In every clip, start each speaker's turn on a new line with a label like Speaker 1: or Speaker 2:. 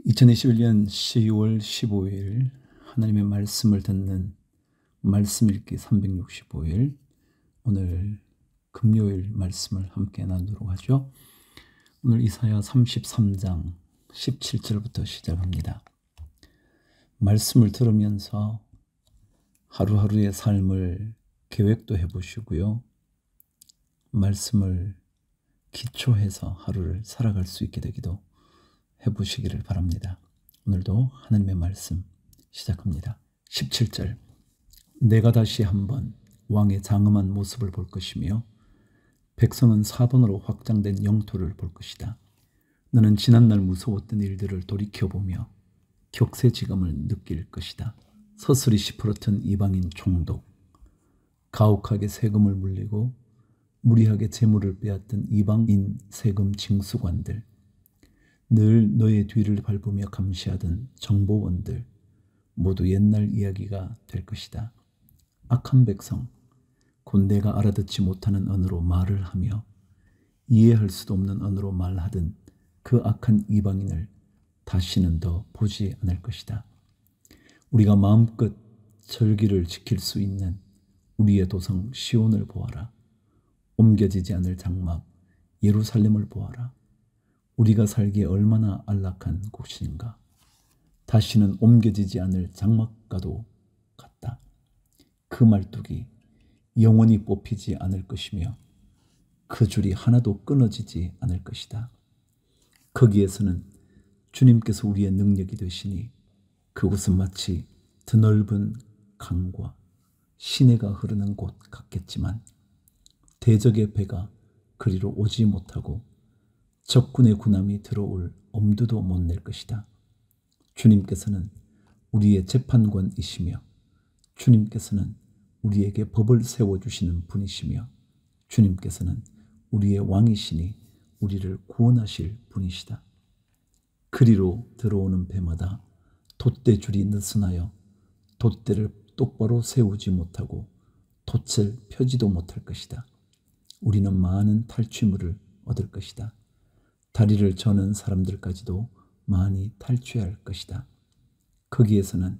Speaker 1: 2021년 10월 15일 하나님의 말씀을 듣는 말씀 읽기 365일, 오늘 금요일 말씀을 함께 나누도록 하죠. 오늘 이사야 33장 17절부터 시작합니다. 말씀을 들으면서 하루하루의 삶을 계획도 해보시고요. 말씀을 기초해서 하루를 살아갈 수 있게 되기도 해보시기를 바랍니다. 오늘도 하나님의 말씀 시작합니다. 17절. 내가 다시 한번 왕의 장엄한 모습을 볼 것이며 백성은 사번으로 확장된 영토를 볼 것이다. 너는 지난날 무서웠던 일들을 돌이켜보며 격세지감을 느낄 것이다. 서슬이 시퍼렇던 이방인 총독, 가혹하게 세금을 물리고 무리하게 재물을 빼앗던 이방인 세금 징수관들, 늘 너의 뒤를 밟으며 감시하던 정보원들, 모두 옛날 이야기가 될 것이다. 악한 백성, 곧 내가 알아듣지 못하는 언어로 말을 하며 이해할 수도 없는 언어로 말하던 그 악한 이방인을 다시는 더 보지 않을 것이다. 우리가 마음껏 절기를 지킬 수 있는 우리의 도성 시온을 보아라. 옮겨지지 않을 장막 예루살렘을 보아라. 우리가 살기에 얼마나 안락한 곳인가. 다시는 옮겨지지 않을 장막과도 같다. 그 말뚝이 영원히 뽑히지 않을 것이며 그 줄이 하나도 끊어지지 않을 것이다. 거기에서는 주님께서 우리의 능력이 되시니 그곳은 마치 드넓은 강과 시내가 흐르는 곳 같겠지만 대적의 배가 그리로 오지 못하고 적군의 군함이 들어올 엄두도 못 낼 것이다. 주님께서는 우리의 재판관이시며 주님께서는 우리에게 법을 세워주시는 분이시며 주님께서는 우리의 왕이시니 우리를 구원하실 분이시다. 그리로 들어오는 배마다 돛대줄이 느슨하여 돛대를 똑바로 세우지 못하고 돛을 펴지도 못할 것이다. 우리는 많은 탈취물을 얻을 것이다. 다리를 저는 사람들까지도 많이 탈취할 것이다. 거기에서는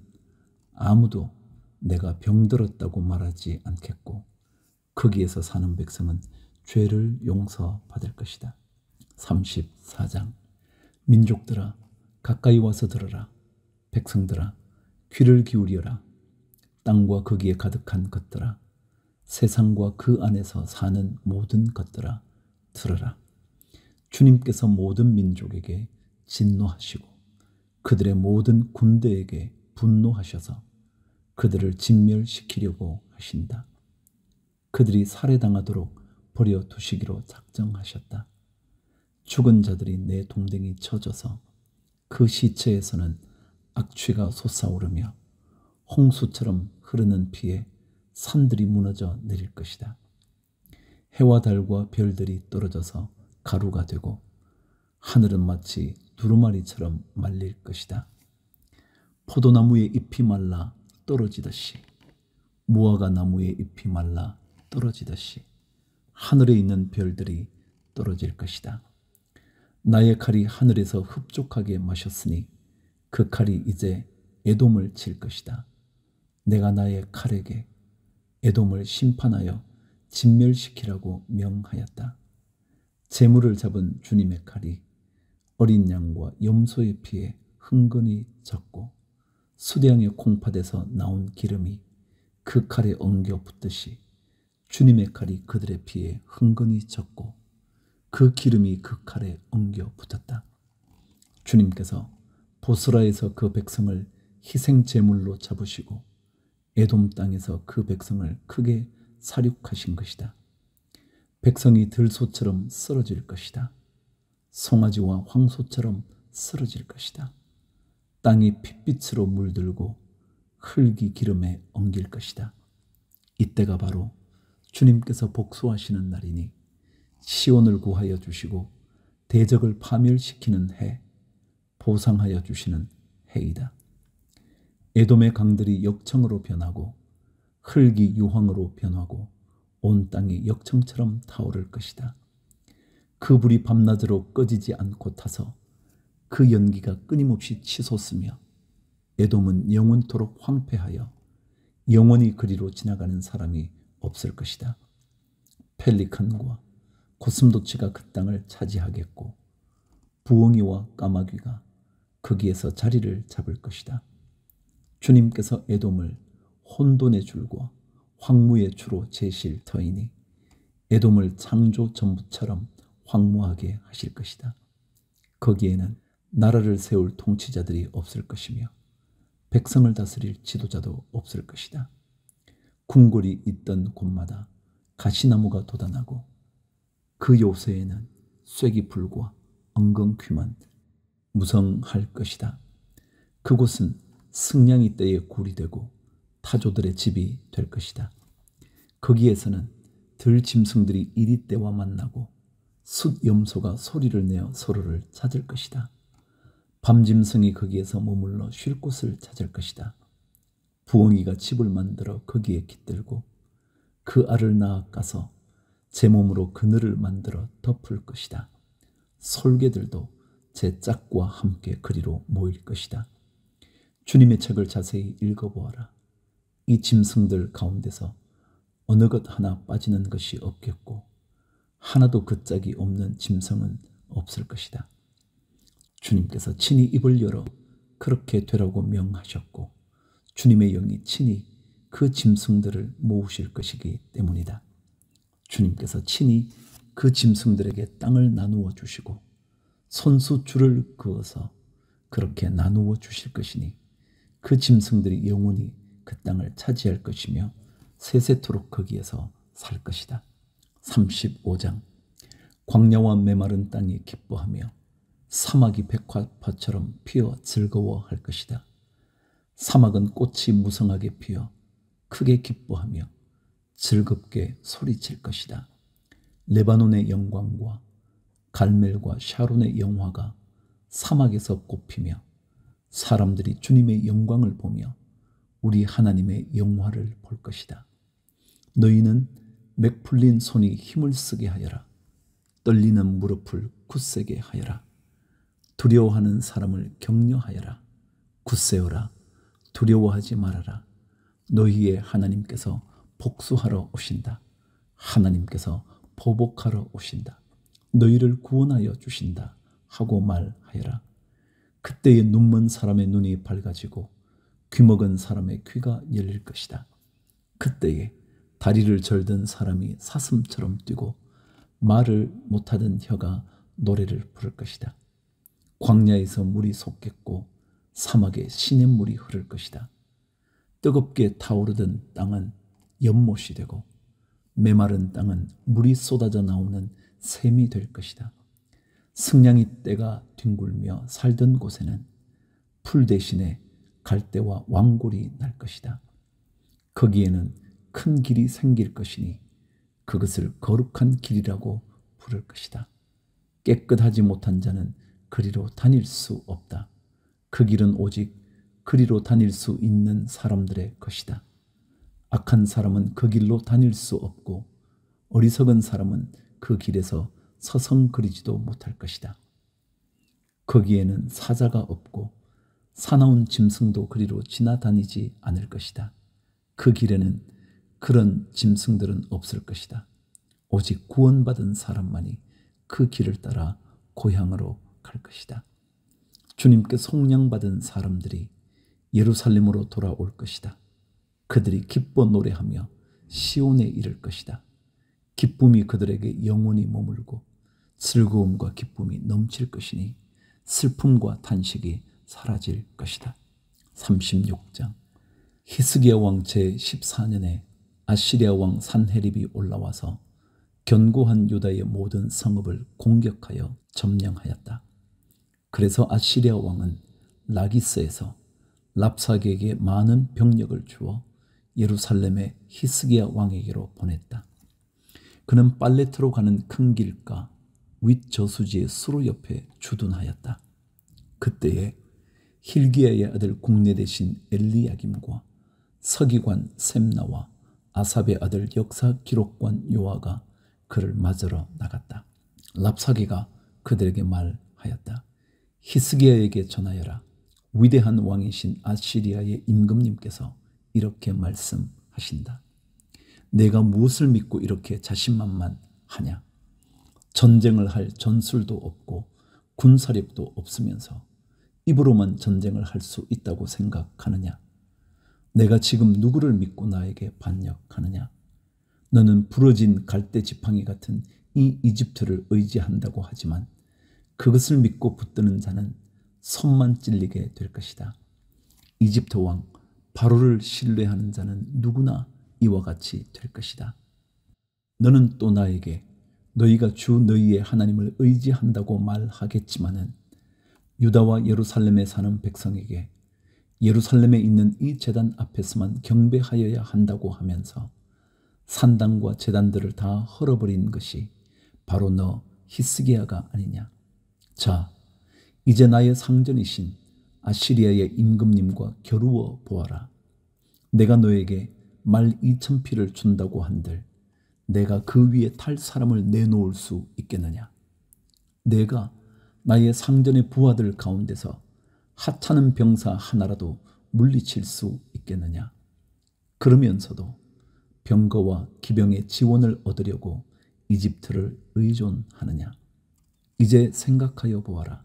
Speaker 1: 아무도 내가 병들었다고 말하지 않겠고 거기에서 사는 백성은 죄를 용서받을 것이다. 34장. 민족들아 가까이 와서 들어라. 백성들아 귀를 기울여라. 땅과 거기에 가득한 것들아, 세상과 그 안에서 사는 모든 것들아 들어라. 주님께서 모든 민족에게 진노하시고 그들의 모든 군대에게 분노하셔서 그들을 진멸시키려고 하신다. 그들이 살해당하도록 버려두시기로 작정하셨다. 죽은 자들이 내 동댕이 쳐져서 그 시체에서는 악취가 솟아오르며 홍수처럼 흐르는 피에 산들이 무너져 내릴 것이다. 해와 달과 별들이 떨어져서 가루가 되고 하늘은 마치 두루마리처럼 말릴 것이다. 포도나무의 잎이 말라 떨어지듯이 무화과 나무의 잎이 말라 떨어지듯이 하늘에 있는 별들이 떨어질 것이다. 나의 칼이 하늘에서 흡족하게 마셨으니 그 칼이 이제 에돔을 칠 것이다. 내가 나의 칼에게 에돔을 심판하여 진멸시키라고 명하였다. 재물을 잡은 주님의 칼이 어린 양과 염소의 피에 흥건히 젖고 수량의 콩팥에서 나온 기름이 그 칼에 엉겨 붙듯이 주님의 칼이 그들의 피에 흥건히 젖고 그 기름이 그 칼에 엉겨 붙었다. 주님께서 보스라에서 그 백성을 희생 제물로 잡으시고 에돔 땅에서 그 백성을 크게 살육하신 것이다. 백성이 들소처럼 쓰러질 것이다. 송아지와 황소처럼 쓰러질 것이다. 땅이 핏빛으로 물들고 흙이 기름에 엉길 것이다. 이때가 바로 주님께서 복수하시는 날이니 시온을 구하여 주시고 대적을 파멸시키는 해, 보상하여 주시는 해이다. 에돔의 강들이 역청으로 변하고 흙이 유황으로 변하고 온 땅이 역청처럼 타오를 것이다. 그 불이 밤낮으로 꺼지지 않고 타서 그 연기가 끊임없이 치솟으며 에돔은 영원토록 황폐하여 영원히 그리로 지나가는 사람이 없을 것이다. 펠리칸과 고슴도치가 그 땅을 차지하겠고 부엉이와 까마귀가 거기에서 자리를 잡을 것이다. 주님께서 에돔을 혼돈의 줄과 황무의 주로 제실 터이니 에돔을 창조 전부처럼 황무하게 하실 것이다. 거기에는 나라를 세울 통치자들이 없을 것이며 백성을 다스릴 지도자도 없을 것이다. 궁궐이 있던 곳마다 가시나무가 돋아나고 그 요새에는 쐐기풀과 엉겅퀴만 무성할 것이다. 그곳은 승냥이 떼의 굴이 되고 타조들의 집이 될 것이다. 거기에서는 들짐승들이 이리떼와 만나고 숫염소가 소리를 내어 서로를 찾을 것이다. 밤짐승이 거기에서 머물러 쉴 곳을 찾을 것이다. 부엉이가 집을 만들어 거기에 깃들고 그 알을 낳아 까서 제 몸으로 그늘을 만들어 덮을 것이다. 솔개들도 제 짝과 함께 그리로 모일 것이다. 주님의 책을 자세히 읽어보아라. 이 짐승들 가운데서 어느 것 하나 빠지는 것이 없겠고 하나도 그 짝이 없는 짐승은 없을 것이다. 주님께서 친히 입을 열어 그렇게 되라고 명하셨고 주님의 영이 친히 그 짐승들을 모으실 것이기 때문이다. 주님께서 친히 그 짐승들에게 땅을 나누어 주시고 손수 줄을 그어서 그렇게 나누어 주실 것이니 그 짐승들이 영원히 그 땅을 차지할 것이며 세세토록 거기에서 살 것이다. 35장. 광야와 메마른 땅이 기뻐하며 사막이 백화파처럼 피어 즐거워할 것이다. 사막은 꽃이 무성하게 피어 크게 기뻐하며 즐겁게 소리칠 것이다. 레바논의 영광과 갈멜과 샤론의 영화가 사막에서 꽃피며 사람들이 주님의 영광을 보며 우리 하나님의 영화를 볼 것이다. 너희는 맥 풀린 손이 힘을 쓰게 하여라. 떨리는 무릎을 굳세게 하여라. 두려워하는 사람을 격려하여라. 굳세어라. 두려워하지 말아라. 너희의 하나님께서 복수하러 오신다. 하나님께서 보복하러 오신다. 너희를 구원하여 주신다 하고 말하여라. 그때에 눈먼 사람의 눈이 밝아지고 귀먹은 사람의 귀가 열릴 것이다. 그때에 다리를 절든 사람이 사슴처럼 뛰고 말을 못하던 혀가 노래를 부를 것이다. 광야에서 물이 솟겠고 사막에 시냇물이 흐를 것이다. 뜨겁게 타오르던 땅은 연못이 되고 메마른 땅은 물이 쏟아져 나오는 샘이 될 것이다. 승냥이 떼가 뒹굴며 살던 곳에는 풀 대신에 갈대와 왕골이 날 것이다. 거기에는 큰 길이 생길 것이니 그것을 거룩한 길이라고 부를 것이다. 깨끗하지 못한 자는 그리로 다닐 수 없다. 그 길은 오직 그리로 다닐 수 있는 사람들의 것이다. 악한 사람은 그 길로 다닐 수 없고 어리석은 사람은 그 길에서 서성거리지도 못할 것이다. 거기에는 사자가 없고 사나운 짐승도 그리로 지나다니지 않을 것이다. 그 길에는 그런 짐승들은 없을 것이다. 오직 구원받은 사람만이 그 길을 따라 고향으로 갈 것이다. 주님께 속량받은 사람들이 예루살렘으로 돌아올 것이다. 그들이 기뻐 노래하며 시온에 이를 것이다. 기쁨이 그들에게 영원히 머물고 즐거움과 기쁨이 넘칠 것이니 슬픔과 탄식이 사라질 것이다. 36장. 히스기야 왕 제14년에 아시리아 왕 산헤립이 올라와서 견고한 유다의 모든 성읍을 공격하여 점령하였다. 그래서 아시리아 왕은 라기스에서 랍사게에게 많은 병력을 주어 예루살렘의 히스기야 왕에게로 보냈다. 그는 빨레트로 가는 큰 길가 윗저수지의 수로 옆에 주둔하였다. 그때에 힐기야의 아들 국내 대신 엘리야김과 서기관 셈나와 아삽의 아들 역사 기록관 요아가 그를 맞으러 나갔다. 랍사게가 그들에게 말하였다. 히스기야에게 전하여라. 위대한 왕이신 아시리아의 임금님께서 이렇게 말씀하신다. 내가 무엇을 믿고 이렇게 자신만만하냐? 전쟁을 할 전술도 없고 군사력도 없으면서 입으로만 전쟁을 할 수 있다고 생각하느냐? 내가 지금 누구를 믿고 나에게 반역하느냐? 너는 부러진 갈대 지팡이 같은 이 이집트를 의지한다고 하지만 그것을 믿고 붙드는 자는 손만 찔리게 될 것이다. 이집트 왕 바로를 신뢰하는 자는 누구나 이와 같이 될 것이다. 너는 또 나에게 너희가 주 너희의 하나님을 의지한다고 말하겠지만은 유다와 예루살렘에 사는 백성에게 예루살렘에 있는 이 제단 앞에서만 경배하여야 한다고 하면서 산당과 제단들을 다 헐어버린 것이 바로 너 히스기야가 아니냐. 자, 이제 나의 상전이신 아시리아의 임금님과 겨루어 보아라. 내가 너에게 말 2,000피를 준다고 한들 내가 그 위에 탈 사람을 내놓을 수 있겠느냐? 내가 나의 상전의 부하들 가운데서 하찮은 병사 하나라도 물리칠 수 있겠느냐? 그러면서도 병거와 기병의 지원을 얻으려고 이집트를 의존하느냐? 이제 생각하여 보아라.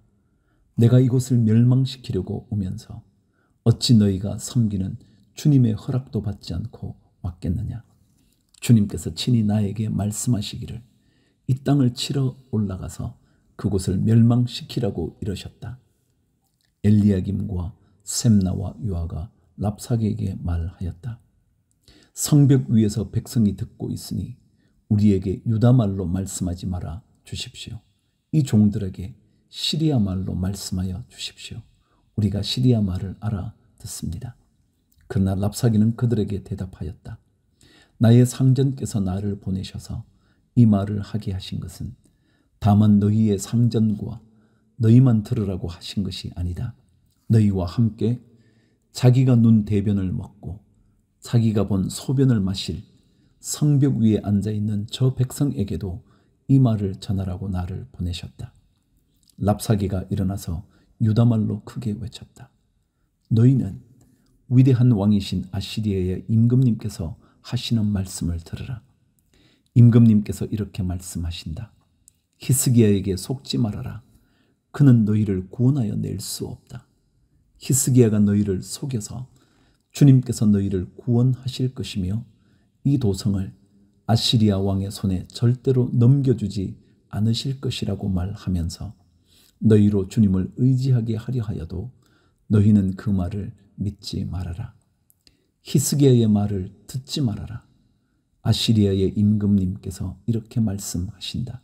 Speaker 1: 내가 이곳을 멸망시키려고 오면서 어찌 너희가 섬기는 주님의 허락도 받지 않고 왔겠느냐? 주님께서 친히 나에게 말씀하시기를 이 땅을 치러 올라가서 그곳을 멸망시키라고 이러셨다. 엘리야김과 셈나와 유아가 랍사게에게 말하였다. 성벽 위에서 백성이 듣고 있으니 우리에게 유다 말로 말씀하지 말아 주십시오. 이 종들에게 시리아 말로 말씀하여 주십시오. 우리가 시리아 말을 알아듣습니다. 그러나 랍사게는 그들에게 대답하였다. 나의 상전께서 나를 보내셔서 이 말을 하게 하신 것은 다만 너희의 상전과 너희만 들으라고 하신 것이 아니다. 너희와 함께 자기가 눈 대변을 먹고 자기가 본 소변을 마실 성벽 위에 앉아있는 저 백성에게도 이 말을 전하라고 나를 보내셨다. 랍사게가 일어나서 유다말로 크게 외쳤다. 너희는 위대한 왕이신 아시리아의 임금님께서 하시는 말씀을 들으라. 임금님께서 이렇게 말씀하신다. 히스기야에게 속지 말아라. 그는 너희를 구원하여 낼 수 없다. 히스기야가 너희를 속여서 주님께서 너희를 구원하실 것이며 이 도성을 아시리아 왕의 손에 절대로 넘겨주지 않으실 것이라고 말하면서 너희로 주님을 의지하게 하려 하여도 너희는 그 말을 믿지 말아라. 히스기야의 말을 듣지 말아라. 아시리아의 임금님께서 이렇게 말씀하신다.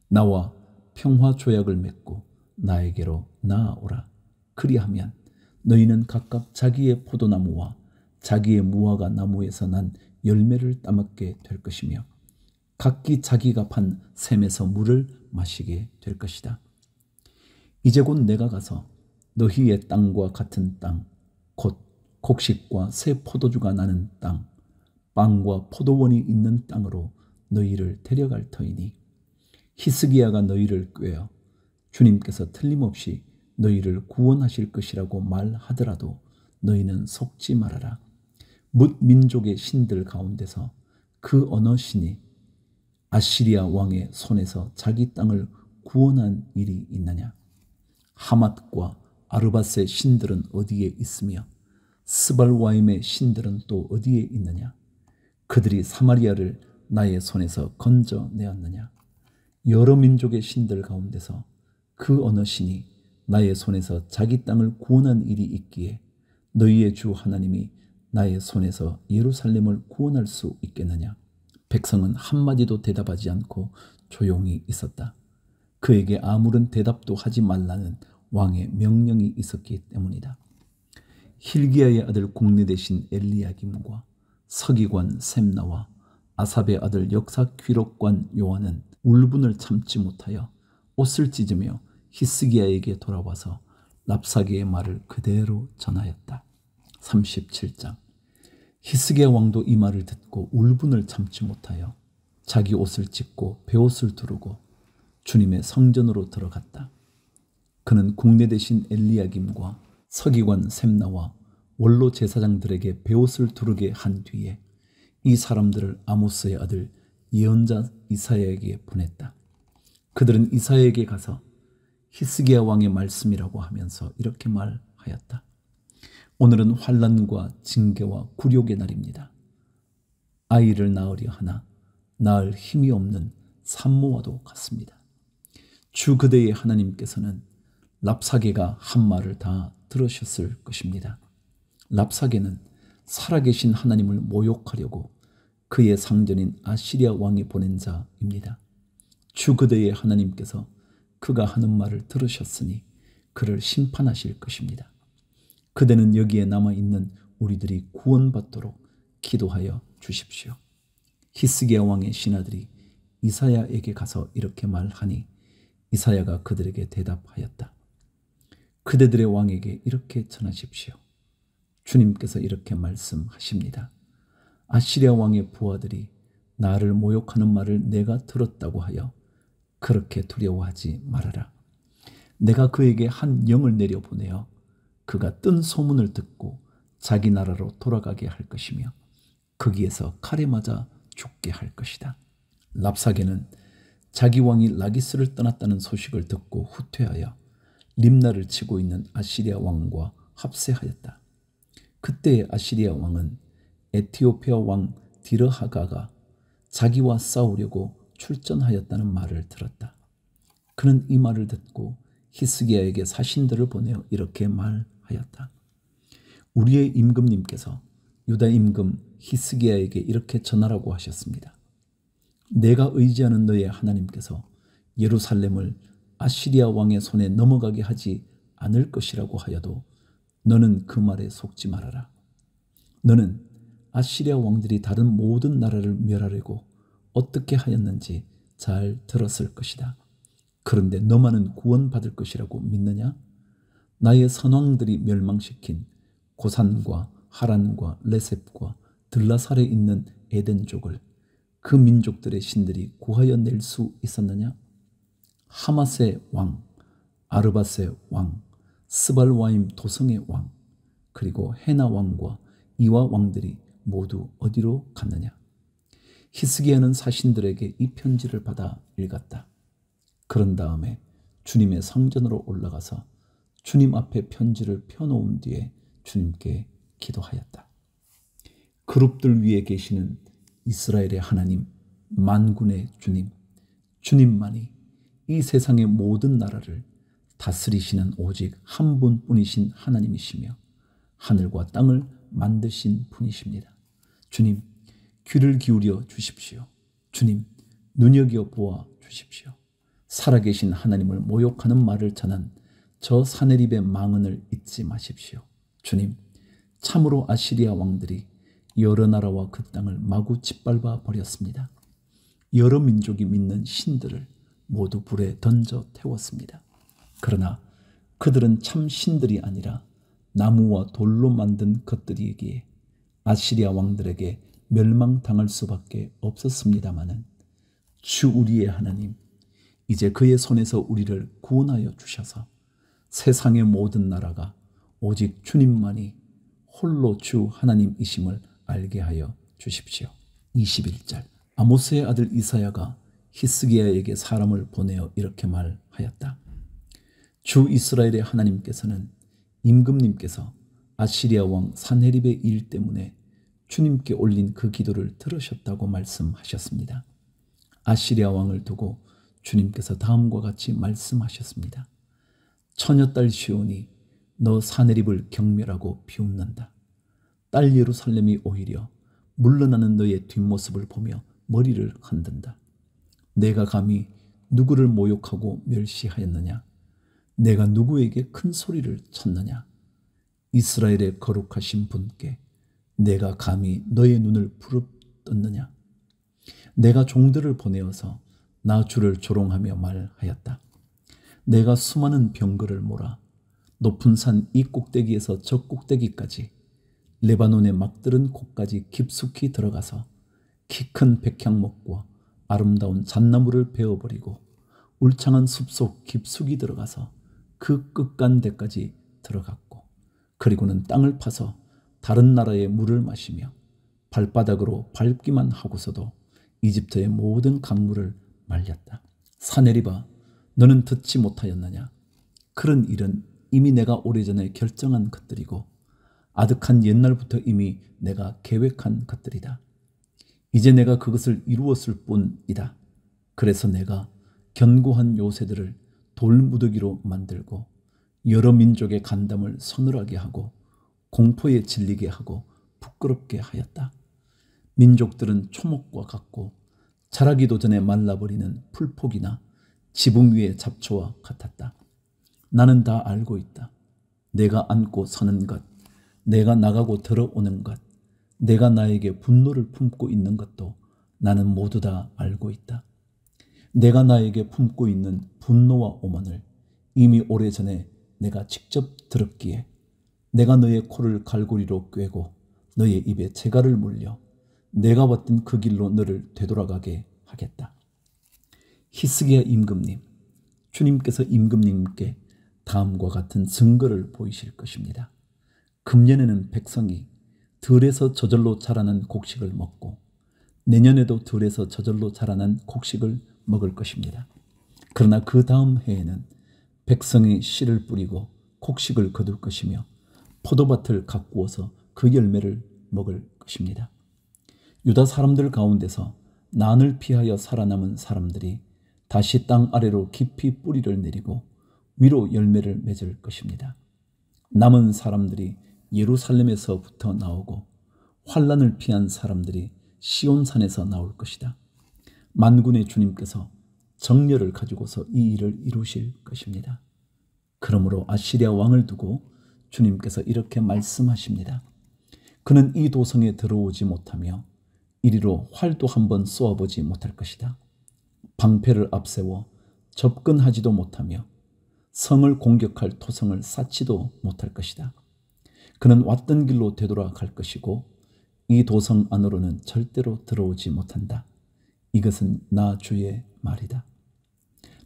Speaker 1: 나와 평화 조약을 맺고 나에게로 나아오라. 그리하면 너희는 각각 자기의 포도나무와 자기의 무화과 나무에서 난 열매를 따먹게 될 것이며 각기 자기가 판 샘에서 물을 마시게 될 것이다. 이제 곧 내가 가서 너희의 땅과 같은 땅, 곧 곡식과 새 포도주가 나는 땅, 빵과 포도원이 있는 땅으로 너희를 데려갈 터이니 히스기야가 너희를 꾀어 주님께서 틀림없이 너희를 구원하실 것이라고 말하더라도 너희는 속지 말아라. 뭇 민족의 신들 가운데서 그 어느 신이 아시리아 왕의 손에서 자기 땅을 구원한 일이 있느냐? 하맛과 아르밧의 신들은 어디에 있으며 스발와임의 신들은 또 어디에 있느냐? 그들이 사마리아를 나의 손에서 건져내었느냐? 여러 민족의 신들 가운데서 그 어느 신이 나의 손에서 자기 땅을 구원한 일이 있기에 너희의 주 하나님이 나의 손에서 예루살렘을 구원할 수 있겠느냐? 백성은 한마디도 대답하지 않고 조용히 있었다. 그에게 아무런 대답도 하지 말라는 왕의 명령이 있었기 때문이다. hil기야의 아들 국리 대신 엘리야김과 서기관 셈나와 아삽의 아들 역사기록관 요한은 울분을 참지 못하여 옷을 찢으며 히스기야에게 돌아와서 랍사게의 말을 그대로 전하였다. 37장. 히스기야 왕도 이 말을 듣고 울분을 참지 못하여 자기 옷을 찢고 베옷을 두르고 주님의 성전으로 들어갔다. 그는 국내 대신 엘리야김과 서기관 셈나와 원로 제사장들에게 베옷을 두르게 한 뒤에 이 사람들을 아모스의 아들 예언자 이사야에게 보냈다. 그들은 이사야에게 가서 히스기야 왕의 말씀이라고 하면서 이렇게 말하였다. 오늘은 환난과 징계와 굴욕의 날입니다. 아이를 낳으려 하나 낳을 힘이 없는 산모와도 같습니다. 주 그대의 하나님께서는 랍사게가 한 말을 다 들으셨을 것입니다. 랍사게는 살아계신 하나님을 모욕하려고 그의 상전인 아시리아 왕이 보낸 자입니다. 주 그대의 하나님께서 그가 하는 말을 들으셨으니 그를 심판하실 것입니다. 그대는 여기에 남아있는 우리들이 구원받도록 기도하여 주십시오. 히스기야 왕의 신하들이 이사야에게 가서 이렇게 말하니 이사야가 그들에게 대답하였다. 그대들의 왕에게 이렇게 전하십시오. 주님께서 이렇게 말씀하십니다. 아시리아 왕의 부하들이 나를 모욕하는 말을 내가 들었다고 하여 그렇게 두려워하지 말아라. 내가 그에게 한 영을 내려보내어 그가 뜬 소문을 듣고 자기 나라로 돌아가게 할 것이며 거기에서 칼에 맞아 죽게 할 것이다. 랍사게는 자기 왕이 라기스를 떠났다는 소식을 듣고 후퇴하여 림나를 치고 있는 아시리아 왕과 합세하였다. 그때 아시리아 왕은 에티오피아 왕 디르하가가 자기와 싸우려고 출전하였다는 말을 들었다. 그는 이 말을 듣고 히스기야에게 사신들을 보내어 이렇게 말하였다. 우리의 임금님께서 유다 임금 히스기야에게 이렇게 전하라고 하셨습니다. 내가 의지하는 너의 하나님께서 예루살렘을 아시리아 왕의 손에 넘어가게 하지 않을 것이라고 하여도 너는 그 말에 속지 말아라. 너는 아시리아 왕들이 다른 모든 나라를 멸하려고 어떻게 하였는지 잘 들었을 것이다. 그런데 너만은 구원받을 것이라고 믿느냐? 나의 선왕들이 멸망시킨 고산과 하란과 레셉과 들라살에 있는 에덴족을 그 민족들의 신들이 구하여 낼 수 있었느냐? 하맛의 왕, 아르밧의 왕, 스발와임 도성의 왕, 그리고 헤나 왕과 이와 왕들이 모두 어디로 갔느냐? 히스기야는 사신들에게 이 편지를 받아 읽었다. 그런 다음에 주님의 성전으로 올라가서 주님 앞에 편지를 펴놓은 뒤에 주님께 기도하였다. 그룹들 위에 계시는 이스라엘의 하나님, 만군의 주님, 주님만이 이 세상의 모든 나라를 다스리시는 오직 한 분뿐이신 하나님이시며 하늘과 땅을 만드신 분이십니다. 주님, 귀를 기울여 주십시오. 주님, 눈여겨 보아 주십시오. 살아계신 하나님을 모욕하는 말을 전한 저 사내립의 망언을 잊지 마십시오. 주님, 참으로 아시리아 왕들이 여러 나라와 그 땅을 마구 짓밟아 버렸습니다. 여러 민족이 믿는 신들을 모두 불에 던져 태웠습니다. 그러나 그들은 참 신들이 아니라 나무와 돌로 만든 것들이기에 아시리아 왕들에게 멸망당할 수밖에 없었습니다마는 주 우리의 하나님, 이제 그의 손에서 우리를 구원하여 주셔서 세상의 모든 나라가 오직 주님만이 홀로 주 하나님이심을 알게 하여 주십시오. 21절 아모스의 아들 이사야가 히스기야에게 사람을 보내어 이렇게 말하였다. 주 이스라엘의 하나님께서는 임금님께서 아시리아 왕 산헤립의 일 때문에 주님께 올린 그 기도를 들으셨다고 말씀하셨습니다. 아시리아 왕을 두고 주님께서 다음과 같이 말씀하셨습니다. 처녀딸 시온이 너 산헤립을 경멸하고 비웃는다. 딸 예루살렘이 오히려 물러나는 너의 뒷모습을 보며 머리를 흔든다. 내가 감히 누구를 모욕하고 멸시하였느냐? 내가 누구에게 큰 소리를 쳤느냐? 이스라엘의 거룩하신 분께 내가 감히 너의 눈을 부릅떴느냐? 내가 종들을 보내어서 나 주를 조롱하며 말하였다. 내가 수많은 병거를 몰아 높은 산 이 꼭대기에서 저 꼭대기까지 레바논의 막들은 곳까지 깊숙이 들어가서 키 큰 백향목과 아름다운 잣나무를 베어버리고 울창한 숲속 깊숙이 들어가서 그 끝간데까지 들어갔고 그리고는 땅을 파서 다른 나라의 물을 마시며 발바닥으로 밟기만 하고서도 이집트의 모든 강물을 말렸다. 사내리바, 너는 듣지 못하였느냐? 그런 일은 이미 내가 오래전에 결정한 것들이고 아득한 옛날부터 이미 내가 계획한 것들이다. 이제 내가 그것을 이루었을 뿐이다. 그래서 내가 견고한 요새들을 돌무더기로 만들고 여러 민족의 간담을 서늘하게 하고 공포에 질리게 하고 부끄럽게 하였다. 민족들은 초목과 같고 자라기도 전에 말라버리는 풀포기나 지붕 위의 잡초와 같았다. 나는 다 알고 있다. 내가 앉고 서는 것, 내가 나가고 들어오는 것, 내가 나에게 분노를 품고 있는 것도 나는 모두 다 알고 있다. 내가 나에게 품고 있는 분노와 오만을 이미 오래전에 내가 직접 들었기에 내가 너의 코를 갈고리로 꿰고 너의 입에 재갈을 물려 내가 왔던 그 길로 너를 되돌아가게 하겠다. 히스기야 임금님, 주님께서 임금님께 다음과 같은 증거를 보이실 것입니다. 금년에는 백성이 들에서 저절로 자라는 곡식을 먹고 내년에도 들에서 저절로 자라는 곡식을 먹을 것입니다. 그러나 그 다음 해에는 백성이 씨를 뿌리고 곡식을 거둘 것이며 포도밭을 가꾸어서 그 열매를 먹을 것입니다. 유다 사람들 가운데서 난을 피하여 살아남은 사람들이 다시 땅 아래로 깊이 뿌리를 내리고 위로 열매를 맺을 것입니다. 남은 사람들이 예루살렘에서부터 나오고 환란을 피한 사람들이 시온산에서 나올 것이다. 만군의 주님께서 정렬을 가지고서 이 일을 이루실 것입니다. 그러므로 아시리아 왕을 두고 주님께서 이렇게 말씀하십니다. 그는 이 도성에 들어오지 못하며 이리로 활도 한번 쏘아보지 못할 것이다. 방패를 앞세워 접근하지도 못하며 성을 공격할 토성을 쌓지도 못할 것이다. 그는 왔던 길로 되돌아갈 것이고 이 도성 안으로는 절대로 들어오지 못한다. 이것은 나 주의 말이다.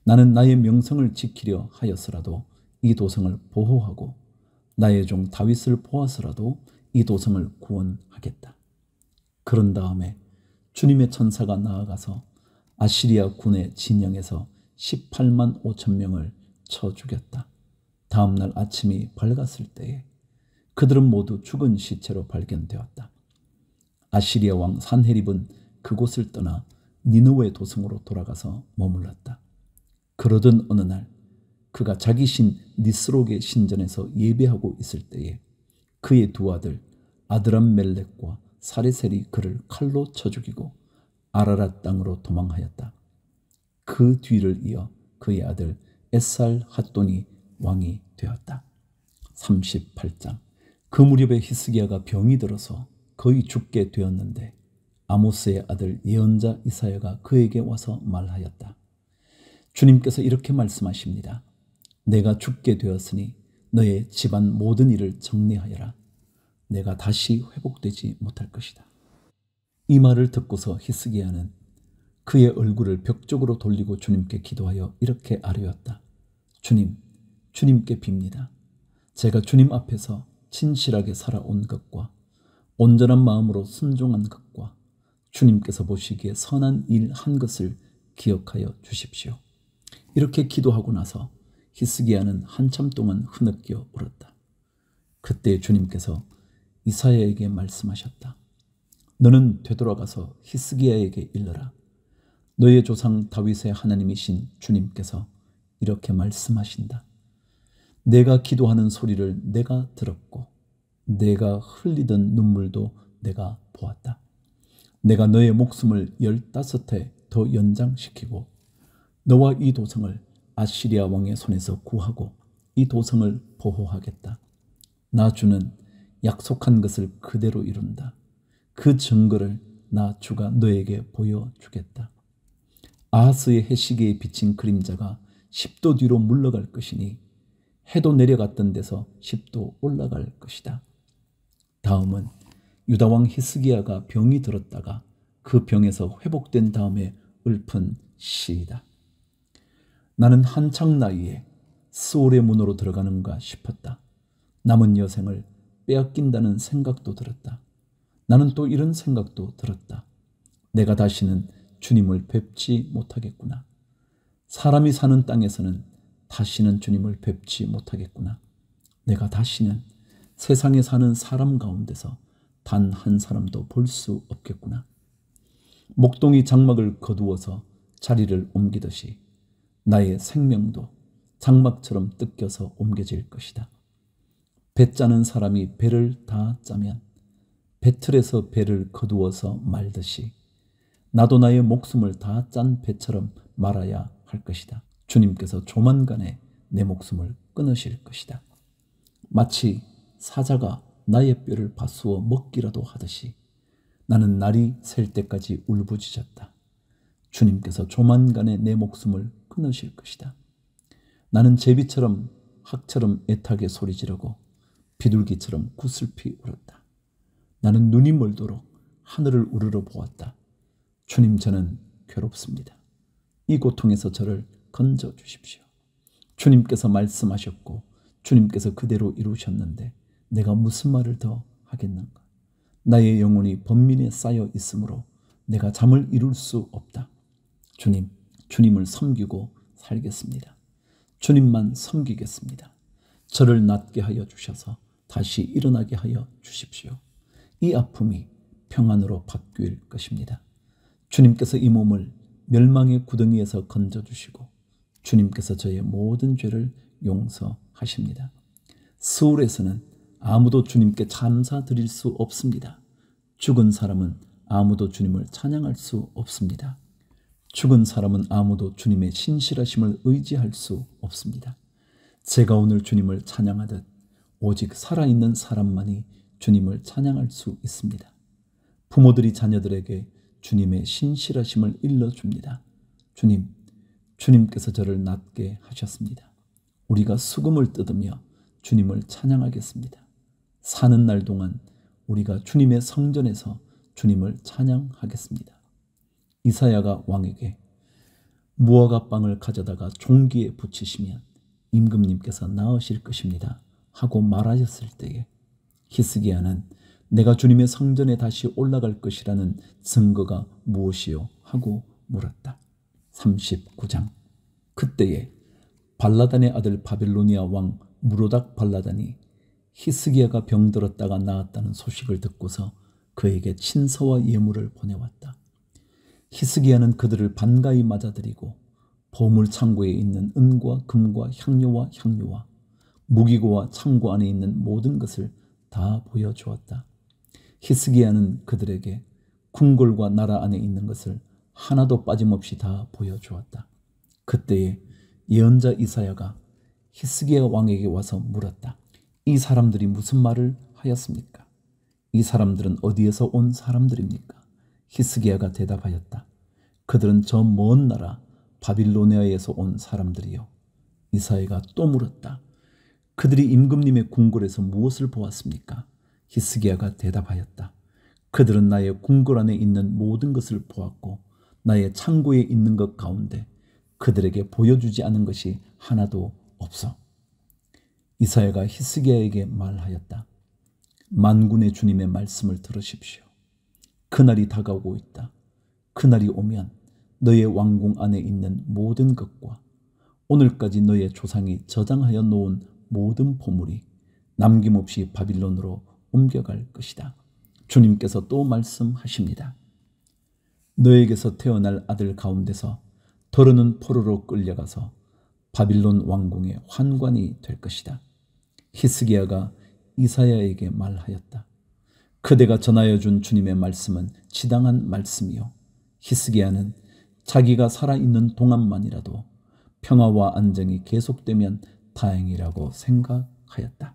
Speaker 1: 나는 나의 명성을 지키려 하였으라도 이 도성을 보호하고 나의 종 다윗을 보아서라도 이 도성을 구원하겠다. 그런 다음에 주님의 천사가 나아가서 아시리아 군의 진영에서 18만 5천 명을 쳐 죽였다. 다음날 아침이 밝았을 때에 그들은 모두 죽은 시체로 발견되었다. 아시리아 왕 산헤립은 그곳을 떠나 니느웨 도성으로 돌아가서 머물렀다. 그러던 어느 날 그가 자기 신 니스록의 신전에서 예배하고 있을 때에 그의 두 아들 아드람멜렉과 사레셀이 그를 칼로 쳐 죽이고 아라랏 땅으로 도망하였다. 그 뒤를 이어 그의 아들 에살 핫돈이 왕이 되었다. 38장. 그 무렵에 히스기야가 병이 들어서 거의 죽게 되었는데 아모스의 아들 예언자 이사야가 그에게 와서 말하였다. 주님께서 이렇게 말씀하십니다. 내가 죽게 되었으니 너의 집안 모든 일을 정리하여라. 내가 다시 회복되지 못할 것이다. 이 말을 듣고서 히스기야는 그의 얼굴을 벽 쪽으로 돌리고 주님께 기도하여 이렇게 아뢰었다. 주님, 주님께 빕니다. 제가 주님 앞에서 진실하게 살아온 것과 온전한 마음으로 순종한 것과 주님께서 보시기에 선한 일 한 것을 기억하여 주십시오. 이렇게 기도하고 나서 히스기야는 한참 동안 흐느껴 울었다. 그때 주님께서 이사야에게 말씀하셨다. 너는 되돌아가서 히스기야에게 일러라. 너의 조상 다윗의 하나님이신 주님께서 이렇게 말씀하신다. 내가 기도하는 소리를 내가 들었고 내가 흘리던 눈물도 내가 보았다. 내가 너의 목숨을 15해 더 연장시키고 너와 이 도성을 아시리아 왕의 손에서 구하고 이 도성을 보호하겠다. 나 주는 약속한 것을 그대로 이룬다. 그 증거를 나 주가 너에게 보여주겠다. 아하스의 해시계에 비친 그림자가 10도 뒤로 물러갈 것이니 해도 내려갔던 데서 10도 올라갈 것이다. 다음은 유다왕 히스기야가 병이 들었다가 그 병에서 회복된 다음에 읊은 시이다. 나는 한창 나이에 스올의 문으로 들어가는가 싶었다. 남은 여생을 빼앗긴다는 생각도 들었다. 나는 또 이런 생각도 들었다. 내가 다시는 주님을 뵙지 못하겠구나. 사람이 사는 땅에서는 다시는 주님을 뵙지 못하겠구나. 내가 다시는 세상에 사는 사람 가운데서 단 한 사람도 볼 수 없겠구나. 목동이 장막을 거두어서 자리를 옮기듯이 나의 생명도 장막처럼 뜯겨서 옮겨질 것이다. 배 짜는 사람이 배를 다 짜면 배틀에서 배를 거두어서 말듯이 나도 나의 목숨을 다 짠 배처럼 말아야 할 것이다. 주님께서 조만간에 내 목숨을 끊으실 것이다. 마치 사자가 나의 뼈를 파수어 먹기라도 하듯이 나는 날이 셀 때까지 울부짖었다. 주님께서 조만간에 내 목숨을 끊으실 것이다. 나는 제비처럼 학처럼 애타게 소리지르고 비둘기처럼 구슬피 울었다. 나는 눈이 멀도록 하늘을 우러러 보았다. 주님, 저는 괴롭습니다. 이 고통에서 저를 건져 주십시오. 주님께서 말씀하셨고 주님께서 그대로 이루셨는데 내가 무슨 말을 더 하겠는가. 나의 영혼이 번민에 쌓여 있으므로 내가 잠을 이룰 수 없다. 주님, 주님을 섬기고 살겠습니다. 주님만 섬기겠습니다. 저를 낫게 하여 주셔서 다시 일어나게 하여 주십시오. 이 아픔이 평안으로 바뀔 것입니다. 주님께서 이 몸을 멸망의 구덩이에서 건져주시고 주님께서 저의 모든 죄를 용서하십니다. 스올에서는 아무도 주님께 감사 드릴 수 없습니다. 죽은 사람은 아무도 주님을 찬양할 수 없습니다. 죽은 사람은 아무도 주님의 신실하심을 의지할 수 없습니다. 제가 오늘 주님을 찬양하듯 오직 살아있는 사람만이 주님을 찬양할 수 있습니다. 부모들이 자녀들에게 주님의 신실하심을 일러줍니다. 주님, 주님께서 저를 낫게 하셨습니다. 우리가 수금을 뜯으며 주님을 찬양하겠습니다. 사는 날 동안 우리가 주님의 성전에서 주님을 찬양하겠습니다. 이사야가 왕에게 무화과 빵을 가져다가 종기에 붙이시면 임금님께서 나으실 것입니다 하고 말하셨을 때에 히스기야는 내가 주님의 성전에 다시 올라갈 것이라는 증거가 무엇이요? 하고 물었다. 39장. 그때에 발라단의 아들 바빌로니아 왕 무로닥 발라단이 히스기야가 병들었다가 나았다는 소식을 듣고서 그에게 친서와 예물을 보내왔다. 히스기야는 그들을 반가이 맞아들이고 보물 창고에 있는 은과 금과 향료와 향료와 무기고와 창고 안에 있는 모든 것을 다 보여주었다. 히스기야는 그들에게 궁궐과 나라 안에 있는 것을 하나도 빠짐없이 다 보여주었다. 그때에 예언자 이사야가 히스기야 왕에게 와서 물었다. 이 사람들이 무슨 말을 하였습니까? 이 사람들은 어디에서 온 사람들입니까? 히스기야가 대답하였다. 그들은 저 먼 나라 바빌로니아에서 온 사람들이요. 이사야가 또 물었다. 그들이 임금님의 궁궐에서 무엇을 보았습니까? 히스기야가 대답하였다. 그들은 나의 궁궐 안에 있는 모든 것을 보았고 나의 창고에 있는 것 가운데 그들에게 보여주지 않은 것이 하나도 없어. 이사야가 히스기야에게 말하였다. 만군의 주님의 말씀을 들으십시오. 그날이 다가오고 있다. 그날이 오면 너의 왕궁 안에 있는 모든 것과 오늘까지 너의 조상이 저장하여 놓은 모든 보물이 남김없이 바빌론으로 옮겨갈 것이다. 주님께서 또 말씀하십니다. 너에게서 태어날 아들 가운데서 더러는 포로로 끌려가서 바빌론 왕궁의 환관이 될 것이다. 히스기야가 이사야에게 말하였다. 그대가 전하여 준 주님의 말씀은 지당한 말씀이요. 히스기야는 자기가 살아있는 동안만이라도 평화와 안정이 계속되면 다행이라고 생각하였다.